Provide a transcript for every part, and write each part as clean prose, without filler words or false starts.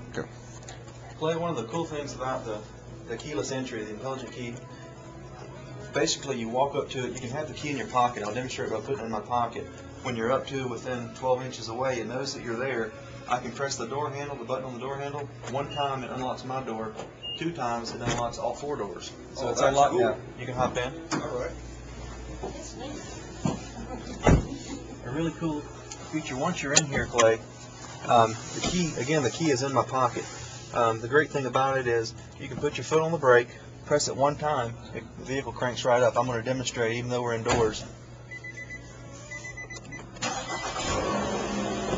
Okay. Clay, one of the cool things about the keyless entry, the intelligent key, basically you walk up to it, you can have the key in your pocket. I'll demonstrate by putting it in my pocket. When you're up to within 12 inches away and notice that you're there, I can press the door handle, the button on the door handle. One time it unlocks my door, 2 times it unlocks all 4 doors. So it's unlocked now. You can hop in. All right. A really cool feature once you're in here, Clay, the key is in my pocket. The great thing about it is you can put your foot on the brake, press it one time, the vehicle cranks right up. I'm going to demonstrate even though we're indoors.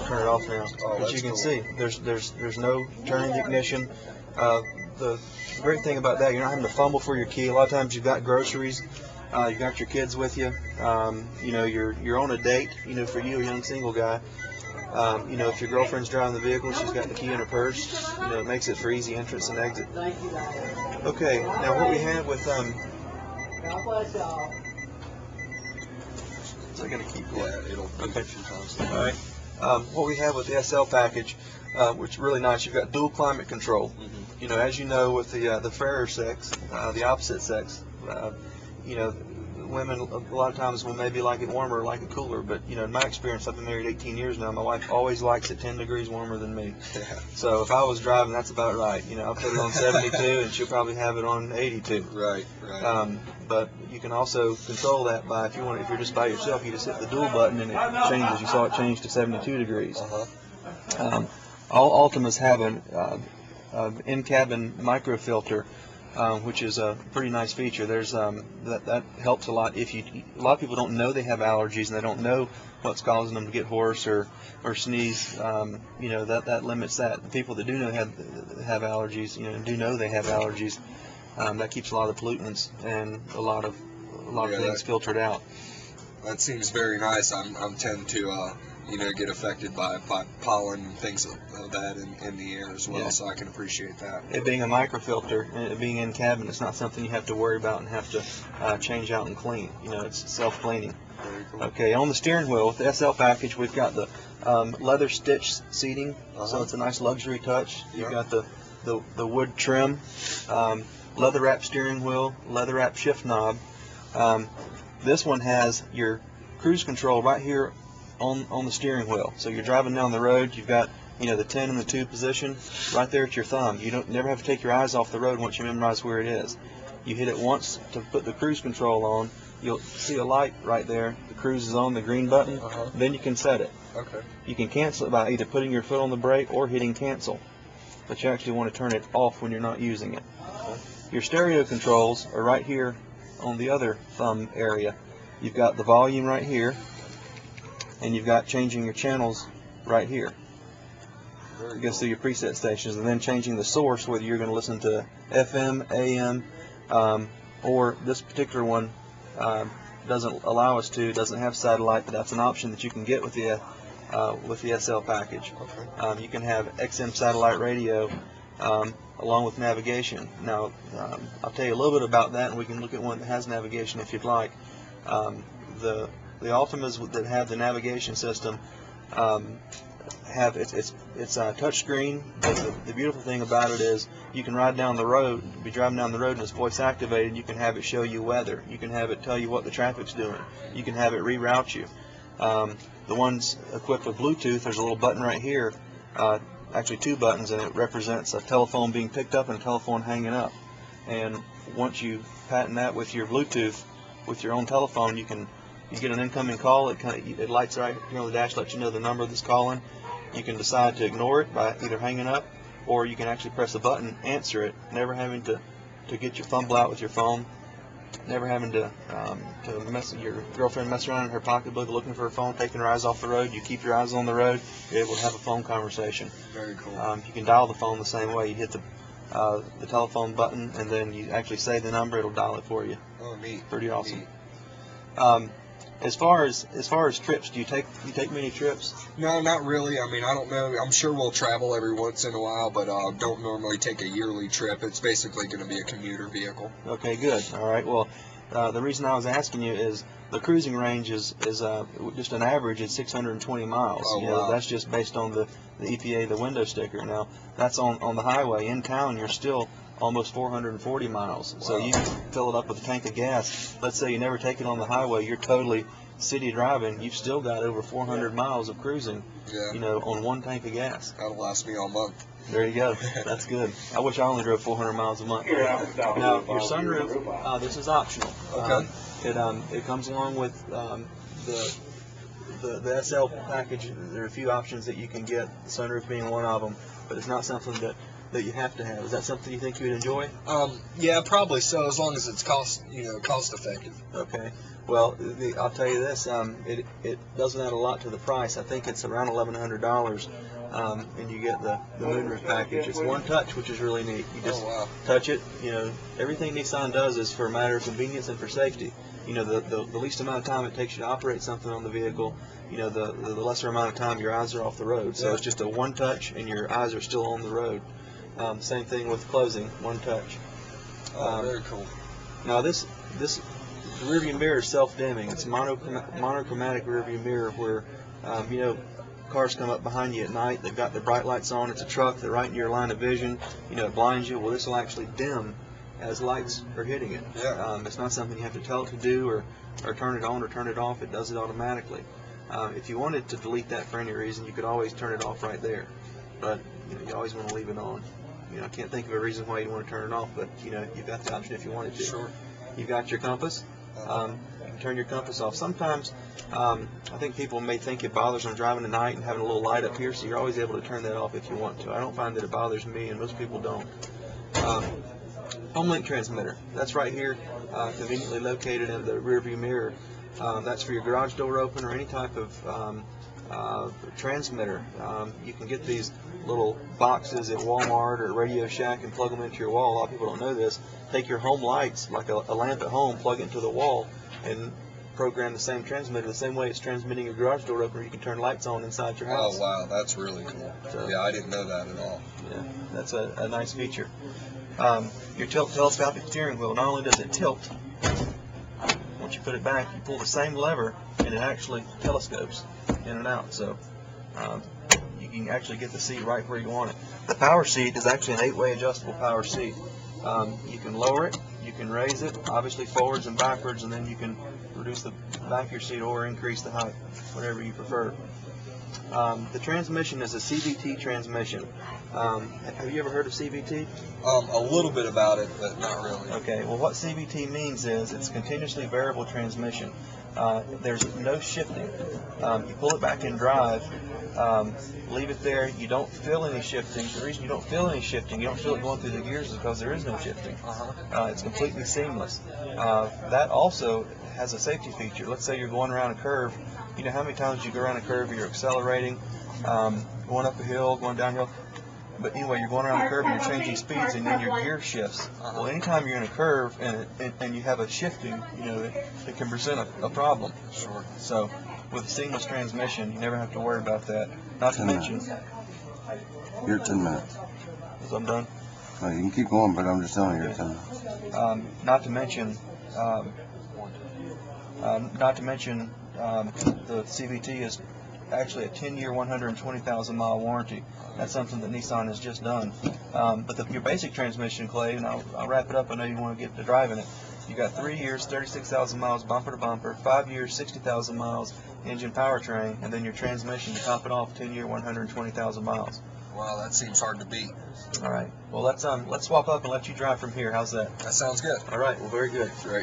Turn it off now. But you can see there's no turning ignition. The great thing about that, you're not having to fumble for your key. A lot of times you've got groceries, you've got your kids with you. You know, you're on a date. You know, for you, a young single guy. You know, if your girlfriend's driving the vehicle, she's got the key in her purse. You know, it makes it for easy entrance and exit. Okay, now what we have with So I gotta keep going. Yeah, it'll be a few times. All right. What we have with the SL package, which is really nice, you've got dual climate control. Mm-hmm. You know, as you know, with the fairer sex, the opposite sex, you know, women a lot of times will maybe like it warmer or like it cooler, but you know, in my experience, I've been married 18 years now. My wife always likes it 10 degrees warmer than me. Yeah. So if I was driving, that's about right. You know, I'll put it on 72, and she'll probably have it on 82. Right. Right. But you can also control that by if you're just by yourself, you just hit the dual button and it changes. You saw it change to 72 degrees. Uh-huh. All Altimas have an in-cabin microfilter, which is a pretty nice feature. There's that helps a lot. A lot of people don't know they have allergies and they don't know what's causing them to get hoarse or sneeze. You know, that limits that. The people that do know have allergies, you know, do know they have allergies. That keeps a lot of pollutants and a lot of things filtered out. That seems very nice. I'm tend to you know, get affected by pollen and things of that in the air as well, so I can appreciate that. It being a microfilter, and it being in cabin, it's not something you have to worry about and have to change out and clean. You know, it's self-cleaning. Very cool. Okay, on the steering wheel with the SL package, we've got the leather stitch seating, so it's a nice luxury touch. You've got the wood trim, leather wrap steering wheel, leather wrap shift knob. This one has your cruise control right here on the steering wheel. So you're driving down the road, you've got, you know, the 10 and the 2 position right there at your thumb. You never have to take your eyes off the road once you memorize where it is. You hit it once to put the cruise control on. You'll see a light right there. The cruise is on, the green button. Then you can set it. Okay. You can cancel it by either putting your foot on the brake or hitting cancel. But you actually want to turn it off when you're not using it. Your stereo controls are right here on the other thumb area. You've got the volume right here, and you've got changing your channels right here. It goes through your preset stations, and then changing the source, whether you're going to listen to FM, AM, or this particular one doesn't allow us to, doesn't have satellite, but that's an option that you can get with the SL package. Okay. You can have XM satellite radio along with navigation. Now, I'll tell you a little bit about that, and we can look at one that has navigation if you'd like. The Altimas that have the navigation system have it's a touch screen. The beautiful thing about it is you can ride down the road, be driving down the road, and it's voice activated. You can have it show you weather. You can have it tell you what the traffic's doing. You can have it reroute you. The ones equipped with Bluetooth, there's a little button right here, actually 2 buttons, and it represents a telephone being picked up and a telephone hanging up. And once you patent that with your Bluetooth, with your own telephone, you get an incoming call. It lights right here on the dash, lets you know the number that's calling. You can decide to ignore it by either hanging up, or you can actually press a button, answer it, never having to get your fumble out with your phone, never having to your girlfriend mess around in her pocketbook looking for her phone, taking her eyes off the road. You keep your eyes on the road, you're able to have a phone conversation. Very cool. You can dial the phone the same way. You hit the telephone button, and then you actually say the number. It'll dial it for you. Oh, neat. Pretty awesome. Neat. As far as trips, do you take many trips? No, not really. I mean, I don't know. I'm sure we'll travel every once in a while, but don't normally take a yearly trip. It's basically going to be a commuter vehicle. Okay, good. All right. Well, the reason I was asking you is the cruising range is just an average. It's 620 miles. Oh, You know, wow. that's just based on the EPA, the window sticker. Now, that's on the highway. In town, you're still almost 440 miles. Wow. So you can fill it up with a tank of gas. Let's say you never take it on the highway. You're totally city driving. You've still got over 400 miles of cruising, Yeah. you know, on one tank of gas. That'll last me all month. There you go. That's good. I wish I only drove 400 miles a month. Now, your sunroof, this is optional. Okay. It comes along with the SL package. There are a few options that you can get, the sunroof being one of them, but it's not something that you have to have. Is that something you think you would enjoy? Yeah, probably so, as long as it's cost effective. Okay. Well, I'll tell you this. It doesn't add a lot to the price. I think it's around $1,100, and you get the moonroof package. It's one touch, which is really neat. You just touch it. You know, everything Nissan does is for a matter of convenience and for safety. You know, the least amount of time it takes you to operate something on the vehicle, you know, the lesser amount of time your eyes are off the road. So it's just a one touch, and your eyes are still on the road. Same thing with closing, one touch. Very cool. Now this rearview mirror is self-dimming. It's a monochromatic rearview mirror where, you know, cars come up behind you at night. They've got their bright lights on. It's a truck. They're right in your line of vision. You know, it blinds you. Well, this will actually dim as lights are hitting it. Yeah. It's not something you have to tell it to do or turn it on or turn it off. It does it automatically. If you wanted to delete that for any reason, you could always turn it off right there. But you know, you always want to leave it on. You know, I can't think of a reason why you want to turn it off, but you know, you've got the option if you wanted to. Sure. You've got your compass. You can turn your compass off. Sometimes, I think people may think it bothers them driving at night and having a little light up here, so you're always able to turn that off if you want to. I don't find that it bothers me, and most people don't. Home link transmitter. That's right here, conveniently located in the rear view mirror. That's for your garage door opener or any type of transmitter. You can get these little boxes at Walmart or Radio Shack and plug them into your wall. A lot of people don't know this. Take your home lights, like a lamp at home, plug it into the wall, and program the same transmitter the same way it's transmitting your garage door opener. You can turn lights on inside your house. Oh wow, that's really cool. So, yeah, I didn't know that at all. Yeah, that's a nice feature. Your telescopic steering wheel, not only does it tilt, once you put it back, you pull the same lever and it actually telescopes in and out. So you can actually get the seat right where you want it. The power seat is actually an 8-way adjustable power seat. You can lower it, you can raise it, obviously forwards and backwards, and then you can reduce the back of your seat or increase the height, whatever you prefer. The transmission is a CVT transmission. Have you ever heard of CVT? A little bit about it, but not really. Okay, well what CVT means is it's continuously variable transmission. There's no shifting. You pull it back in drive, leave it there, you don't feel any shifting. The reason you don't feel any shifting, you don't feel it going through the gears, is because there is no shifting. It's completely seamless. That also has a safety feature. Let's say you're going around a curve. You know how many times you go around a curve, you're accelerating, going up a hill, going downhill. But anyway, you're going around the curve and you're changing speeds, and then your gear shifts. Well, anytime you're in a curve and you have a shifting, you know, it can present a problem. Sure. So with a seamless transmission, you never have to worry about that. Not to mention, You're 10 minutes. as I'm done. No, you can keep going, but I'm just telling you, you're 10 minutes. Not to mention, the CVT is actually a 10-year, 120,000 mile warranty. That's something that Nissan has just done. But your basic transmission, Clay, and I'll wrap it up. I know you want to get to driving it. You got 3 years, 36,000 miles bumper to bumper, 5 years, 60,000 miles engine powertrain, and then your transmission to top it off, 10-year, 120,000 miles. Wow, that seems hard to beat. All right. Well, let's swap up and let you drive from here. How's that? That sounds good. All right. Well, very good. Great.